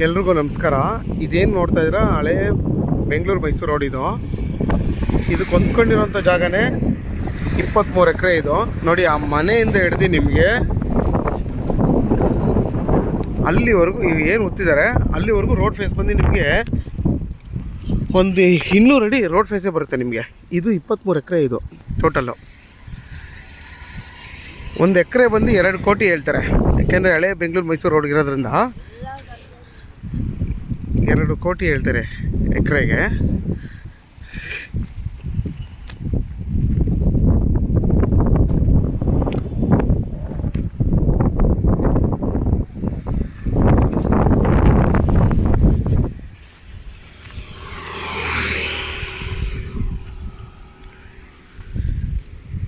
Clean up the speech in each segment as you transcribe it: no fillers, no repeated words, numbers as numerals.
ಎಲ್ರಿಗೂ ನಮಸ್ಕಾರ. ಇದೇನು ನೋಡ್ತಾ ಇದ್ದೀರಾ, ಹಳೆ ಬೆಂಗಳೂರು ಮೈಸೂರು ರೋಡ್ ಇದಕ್ಕೆ ಹೊಂದ್ಕೊಂಡಿರೋಂಥ ಜಾಗನೇ 23 ಎಕರೆ ಇದು. ನೋಡಿ, ಆ ಮನೆಯಿಂದ ಹಿಡ್ದು ನಿಮಗೆ ಅಲ್ಲಿವರೆಗೂ ಏನು ಹೊತ್ತಿದ್ದಾರೆ, ಅಲ್ಲಿವರೆಗೂ ರೋಡ್ ಫೇಸ್ ಬಂದು ನಿಮಗೆ ಒಂದು 200 ಅಡಿ ರೋಡ್ ಫೇಸೇ ಬರುತ್ತೆ ನಿಮಗೆ. ಇದು 23 ಎಕರೆ ಇದು ಟೋಟಲ್ಲು. 1 ಎಕರೆ ಬಂದು 2 ಕೋಟಿ ಹೇಳ್ತಾರೆ. ಯಾಕೆಂದರೆ ಹಳೆ ಬೆಂಗಳೂರು ಮೈಸೂರು ರೋಡ್ ಇರೋದ್ರಿಂದ 2 ಕೋಟಿ ಹೇಳ್ತಾರೆ ಎಕರೆಗೆ.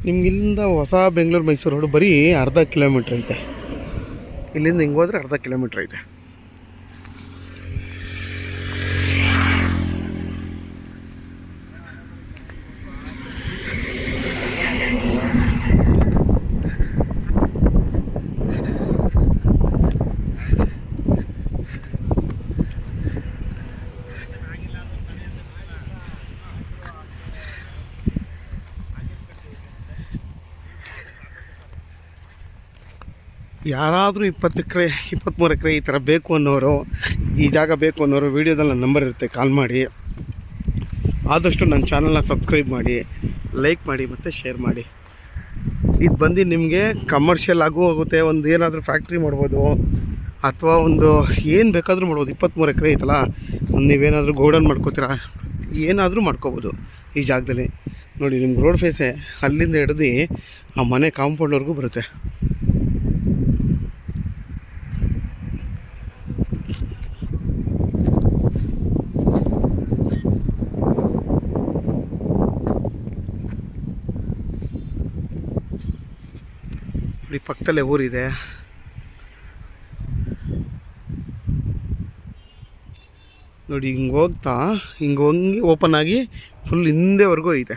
ನಿಮ್ಗಿಲ್ಲಿಂದ ಹೊಸ ಬೆಂಗಳೂರು ಮೈಸೂರು ರೋಡು ಬರೀ ಅರ್ಧ ಕಿಲೋಮೀಟ್ರ್ ಐತೆ. ಇಲ್ಲಿಂದ ಹಿಂಗೆ ಹೋದರೆ ಅರ್ಧ ಕಿಲೋಮೀಟ್ರ್ ಐತೆ. ಯಾರಾದರೂ 20 ಎಕರೆ 23 ಎಕರೆ ಈ ಥರ ಬೇಕು ಅನ್ನೋರು, ಈ ಜಾಗ ಬೇಕು ಅನ್ನೋರು ವೀಡಿಯೋದಲ್ಲಿ ನನ್ನ ನಂಬರ್ ಇರುತ್ತೆ, ಕಾಲ್ ಮಾಡಿ. ಆದಷ್ಟು ನನ್ನ ಚಾನಲ್ನ ಸಬ್ಸ್ಕ್ರೈಬ್ ಮಾಡಿ, ಲೈಕ್ ಮಾಡಿ ಮತ್ತು ಶೇರ್ ಮಾಡಿ. ಇದು ಬಂದು ನಿಮಗೆ ಕಮರ್ಷಿಯಲ್ ಆಗೂ ಹೋಗುತ್ತೆ. ಒಂದು ಏನಾದರೂ ಫ್ಯಾಕ್ಟ್ರಿ ಮಾಡ್ಬೋದು, ಅಥವಾ ಒಂದು ಏನು ಬೇಕಾದರೂ ಮಾಡ್ಬೋದು. 23 ಎಕರೆ ಐತಲ್ಲ, ಒಂದು ನೀವೇನಾದರೂ ಗೋಡನ್ ಮಾಡ್ಕೋತೀರಾ, ಏನಾದರೂ ಮಾಡ್ಕೋಬೋದು ಈ ಜಾಗದಲ್ಲಿ. ನೋಡಿ, ನಿಮ್ಗೆ ರೋಡ್ ಫೇಸೇ ಅಲ್ಲಿಂದ ಹಿಡ್ದು ಆ ಮನೆ ಕಾಂಪೌಂಡ್ವರೆಗೂ ಬರುತ್ತೆ. ನೋಡಿ, ಪಕ್ಕದಲ್ಲೇ ಊರಿದೆ. ನೋಡಿ, ಹಿಂಗೆ ಹೋಗ್ತಾ ಹಿಂಗೆ ಹೋಗಿ ಓಪನ್ ಆಗಿ ಫುಲ್ ಹಿಂದೆವರೆಗೂ ಐತೆ.